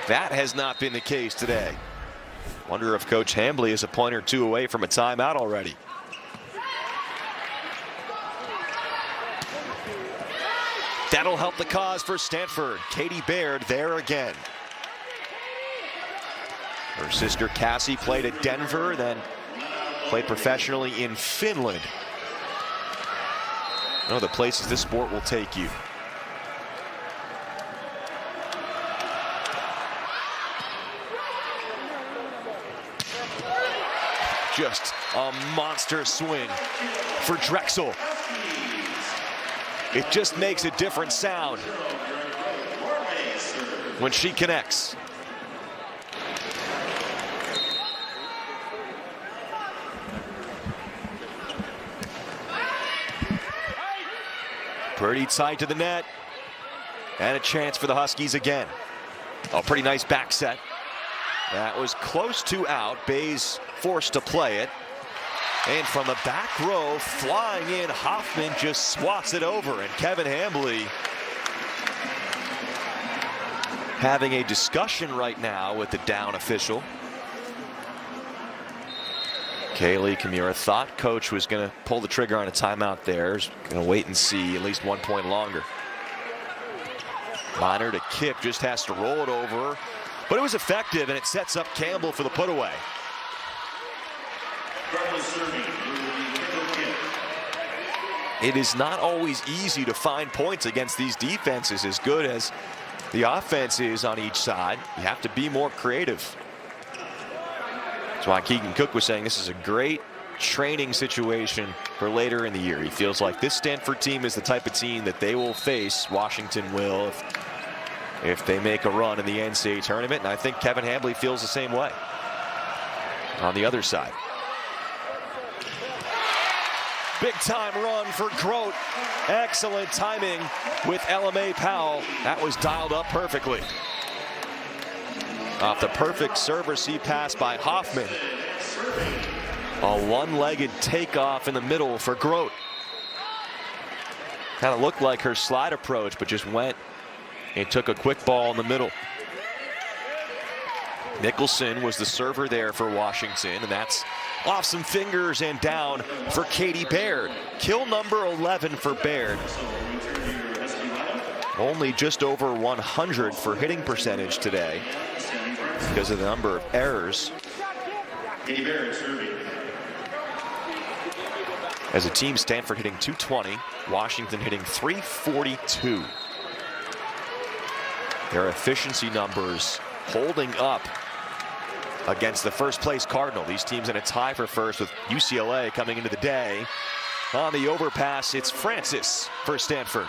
That has not been the case today. Wonder if Coach Hambly is a point or two away from a timeout already. That'll help the cause for Stanford. Katie Baird there again. Her sister Cassie played at Denver, then played professionally in Finland. One of the places this sport will take you. Just a monster swing for Drexel. It just makes a different sound when she connects. Pretty tight to the net. And a chance for the Huskies again. A pretty nice back set. That was close to out. Bayes forced to play it. And from the back row, flying in, Hoffman just swats it over. And Kevin Hambly having a discussion right now with the down official. Kaylee Kamira thought coach was going to pull the trigger on a timeout there. He's going to wait and see at least 1 point longer. Minor to Kip, just has to roll it over. But it was effective, and it sets up Campbell for the putaway. It is not always easy to find points against these defenses as good as the offense is on each side. You have to be more creative. That's why Keegan Cook was saying this is a great training situation for later in the year. He feels like this Stanford team is the type of team that they will face. Washington will if they make a run in the NCAA tournament. And I think Kevin Hambly feels the same way on the other side. Big time run for Grote. Excellent timing with LMA Powell. That was dialed up perfectly. Off the perfect serve receive pass by Hoffman. A one-legged takeoff in the middle for Grote. Kind of looked like her slide approach, but just went and took a quick ball in the middle. Nicholson was the server there for Washington, and that's off some fingers and down for Katie Baird. Kill number 11 for Baird. Only just over 100 for hitting percentage today because of the number of errors. As a team, Stanford hitting 220, Washington hitting 342. Their efficiency numbers holding up against the first place Cardinal. These teams in a tie for first with UCLA coming into the day. On the overpass, it's Francis for Stanford.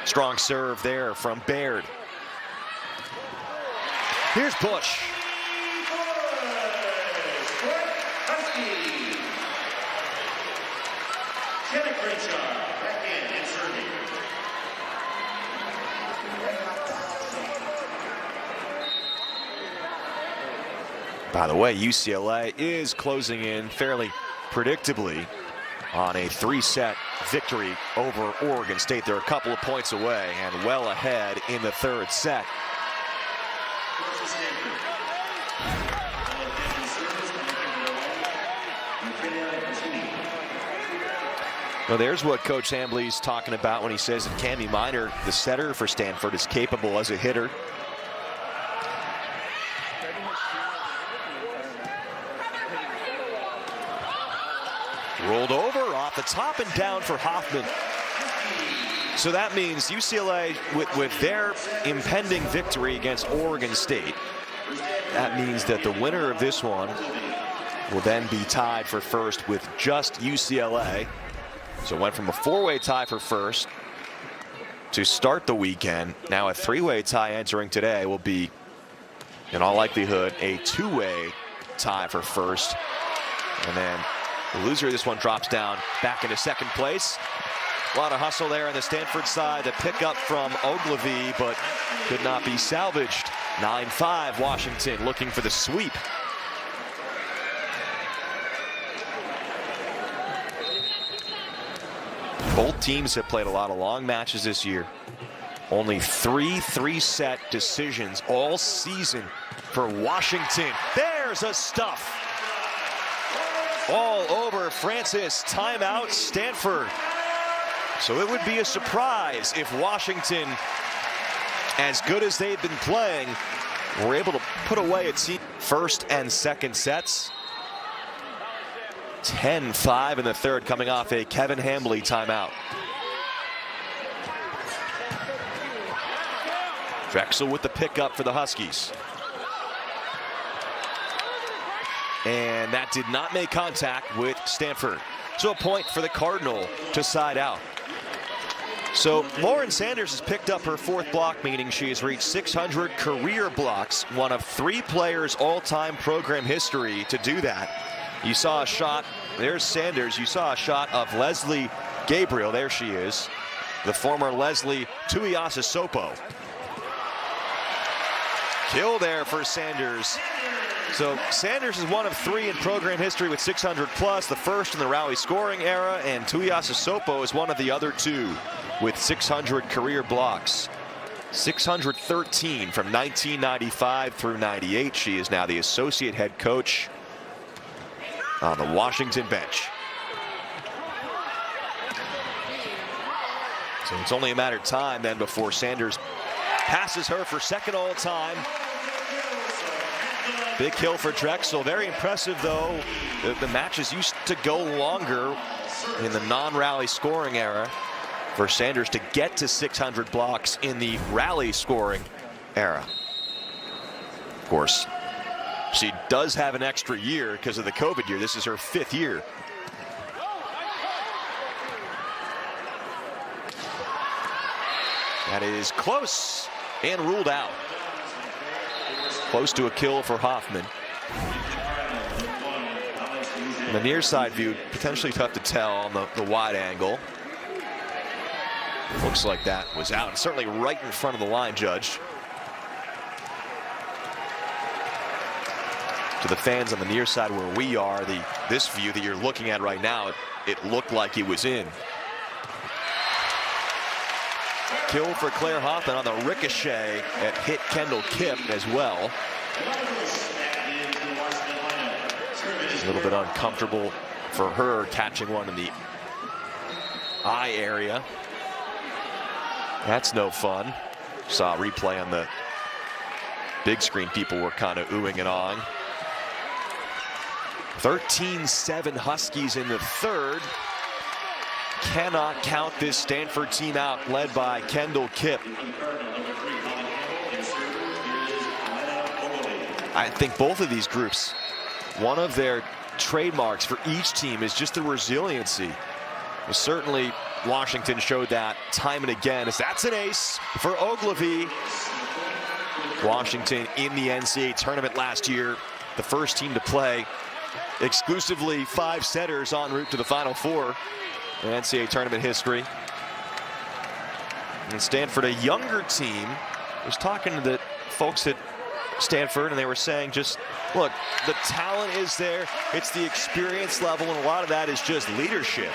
Strong serve there from Baird. Here's Bush. By the way, UCLA is closing in fairly predictably on a 3-set victory over Oregon State. They're a couple of points away and well ahead in the third set. Well, there's what Coach Hambly's talking about when he says that Cami Minor, the setter for Stanford, is capable as a hitter. Rolled over off the top and down for Hoffman. So that means UCLA, with their impending victory against Oregon State, that means that the winner of this one will then be tied for first with just UCLA. So it went from a 4-way tie for first to start the weekend. Now a three-way tie entering today will be, in all likelihood, a two-way tie for first. And then the loser of this one drops down back into second place. A lot of hustle there on the Stanford side. The pickup from Ogilvy, but could not be salvaged. 9-5 Washington looking for the sweep. Both teams have played a lot of long matches this year. Only 3 3-set decisions all season for Washington. There's a stuff. All over Francis. Timeout Stanford. So it would be a surprise if Washington, as good as they've been playing, were able to put away a team. First and second sets. 10-5 in the third, coming off a Kevin Hambly timeout. Drexel with the pickup for the Huskies. And that did not make contact with Stanford. So a point for the Cardinal to side out. So Lauren Sanders has picked up her 4th block, meaning she has reached 600 career blocks, one of 3 players all-time program history to do that. You saw a shot, there's Sanders, you saw a shot of Leslie Gabriel, there she is, the former Leslie Tuiasosopo. Kill there for Sanders. So Sanders is one of 3 in program history with 600 plus, the first in the rally scoring era, and Tuiasosopo is one of the other 2 with 600 career blocks. 613 from 1995 through 98. She is now the associate head coach on the Washington bench. So it's only a matter of time then before Sanders passes her for second all time. Big kill for Drexel. Very impressive though. The matches used to go longer in the non-rally scoring era for Sanders to get to 600 blocks in the rally scoring era. Of course, she does have an extra year because of the COVID year. This is her 5th year. That is close and ruled out. Close to a kill for Hoffman. From the near side view, potentially tough to tell on the wide angle. Looks like that was out, and certainly right in front of the line judge. To the fans on the near side where we are, this view that you're looking at right now, it looked like it was in. Kill for Claire Hoffman on the ricochet. It hit Kendall Kipp as well. A little bit uncomfortable for her catching one in the eye area. That's no fun. Saw a replay on the big screen. People were kind of oohing and awing. 13-7 Huskies in the third. Cannot count this Stanford team out, led by Kendall Kipp. I think both of these groups, one of their trademarks for each team is just the resiliency. Well, certainly Washington showed that time and again, as that's an ace for Ogilvy. Washington in the NCAA tournament last year, the first team to play exclusively 5 setters en route to the Final Four in NCAA tournament history. And Stanford, a younger team, was talking to the folks at Stanford, and they were saying, just look, the talent is there, it's the experience level, and a lot of that is just leadership.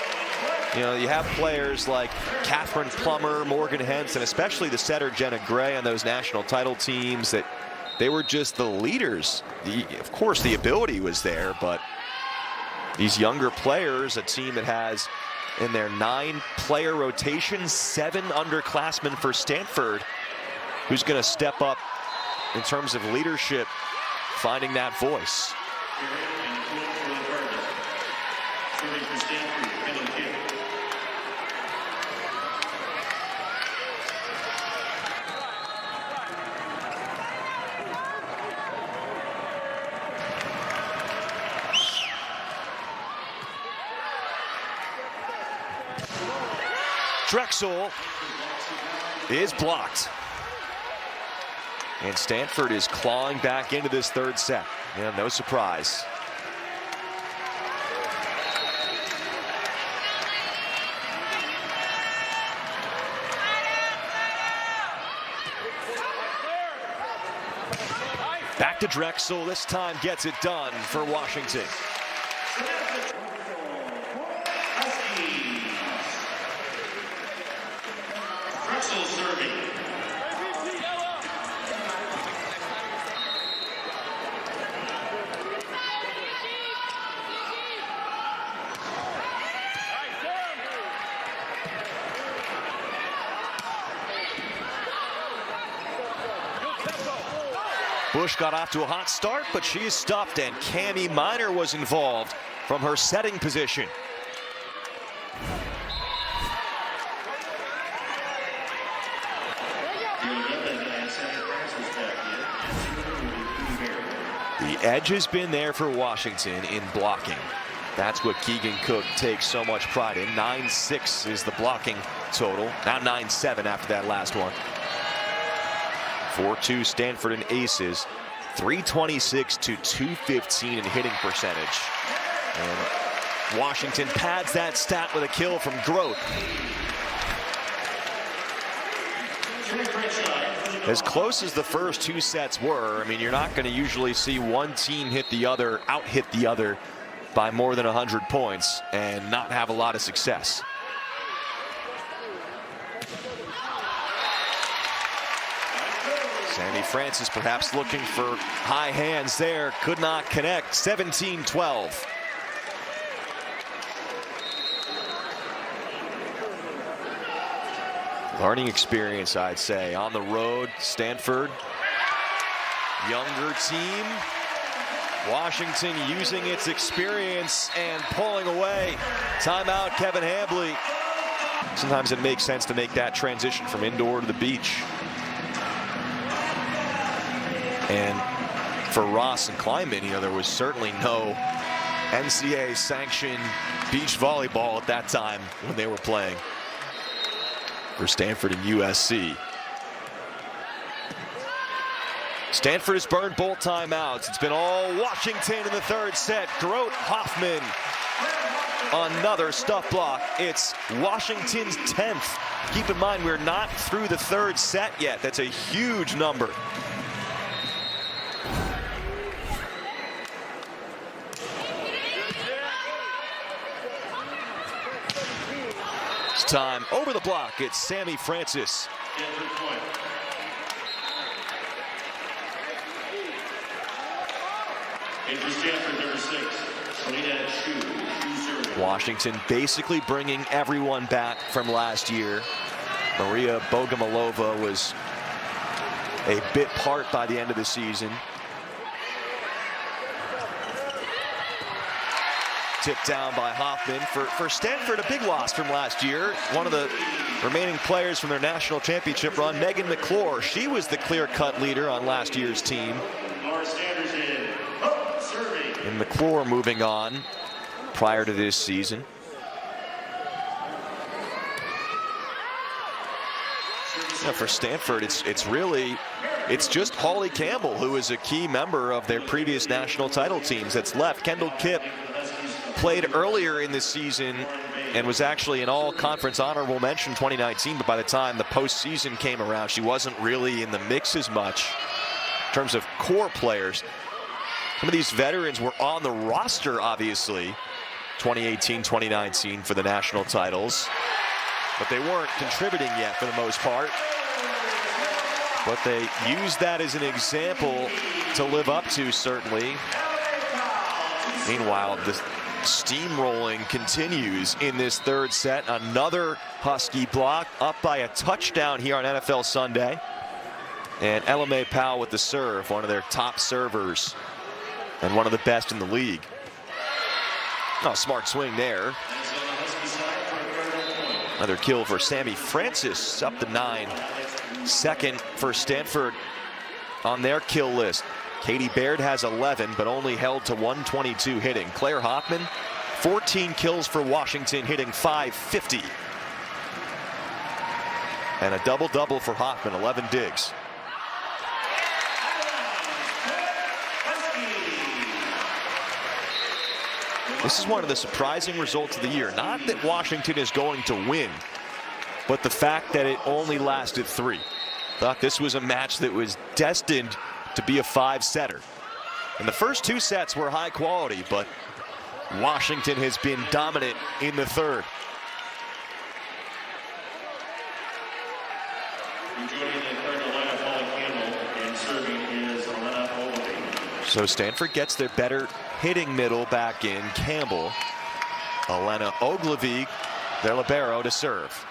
You know, you have players like Catherine Plummer, Morgan Henson, especially the setter Jenna Gray on those national title teams, that they were just the leaders. Of course, the ability was there, but these younger players, a team that has in their 9-player rotation 7 underclassmen for Stanford, who's going to step up in terms of leadership, finding that voice. Drexel is blocked. And Stanford is clawing back into this third set. Yeah, no surprise. Back to Drexel, this time gets it done for Washington. Drexel serving. Bush got off to a hot start, but she is stopped, and Cammie Minor was involved from her setting position. The edge has been there for Washington in blocking. That's what Keegan Cook takes so much pride in. 9-6 is the blocking total. Now 9-7 after that last one. 4-2 Stanford and aces. 326 to 215 in hitting percentage. And Washington pads that stat with a kill from Groth. As close as the first two sets were, I mean, you're not going to usually see one team out-hit the other by more than 100 points and not have a lot of success. Sammy Francis perhaps looking for high hands there, could not connect. 17-12. Learning experience, I'd say, on the road. Stanford, younger team. Washington using its experience and pulling away. Timeout, Kevin Hambley. Sometimes it makes sense to make that transition from indoor to the beach. And for Ross and Kleiman, you know, there was certainly no NCAA sanctioned beach volleyball at that time when they were playing for Stanford and USC. Stanford has burned both timeouts. It's been all Washington in the third set. Groth, Hoffman, another stuff block. It's Washington's 10th. Keep in mind, we're not through the third set yet. That's a huge number. Time over the block. It's Sammy Francis. Washington basically bringing everyone back from last year. Maria Bogomolova was a bit part by the end of the season. Tipped down by Hoffman. For Stanford, a big loss from last year. One of the remaining players from their national championship run, Megan McClure. She was the clear-cut leader on last year's team. And McClure moving on prior to this season. Now for Stanford, it's just Holly Campbell, who is a key member of their previous national title teams, that's left. Kendall Kipp played earlier in the season and was actually an all-conference honorable mention 2019, but by the time the postseason came around, she wasn't really in the mix as much in terms of core players. Some of these veterans were on the roster, obviously, 2018, 2019 for the national titles, but they weren't contributing yet for the most part. But they used that as an example to live up to, certainly. Meanwhile, the steamrolling continues in this third set. Another Husky block, up by a touchdown here on NFL Sunday. And LMA Powell with the serve, one of their top servers and one of the best in the league. Oh, smart swing there. Another kill for Sammy Francis, up to 9. Second for Stanford on their kill list. Katie Baird has 11, but only held to 122 hitting. Claire Hoffman, 14 kills for Washington, hitting .550. And a double-double for Hoffman, 11 digs. This is one of the surprising results of the year. Not that Washington is going to win, but the fact that it only lasted 3. Thought this was a match that was destined to be a 5-setter. And the first 2 sets were high quality, but Washington has been dominant in the third. So Stanford gets their better hitting middle back in. Campbell, Elena Ogilvie, their libero, to serve.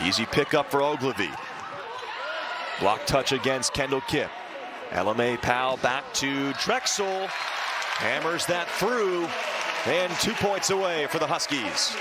Easy pickup for Ogilvie. Block touch against Kendall Kipp. LMA Powell back to Drexel. Hammers that through. And 2 points away for the Huskies.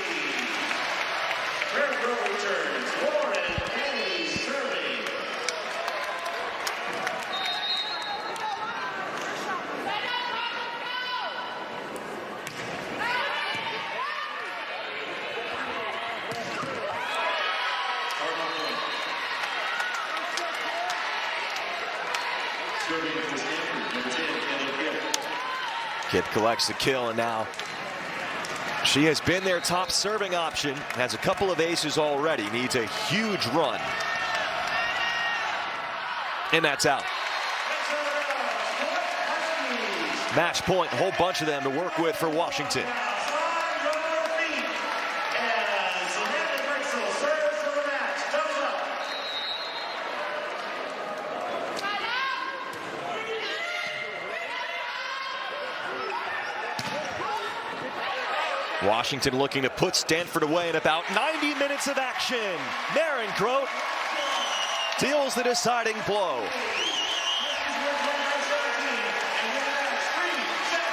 Kipp collects the kill, and now she has been their top serving option. Has a couple of aces already. Needs a huge run. And that's out. Match point, a whole bunch of them to work with for Washington. Washington looking to put Stanford away in about 90 minutes of action. Narenkroat deals the deciding blow.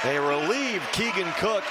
They relieved Keegan Cook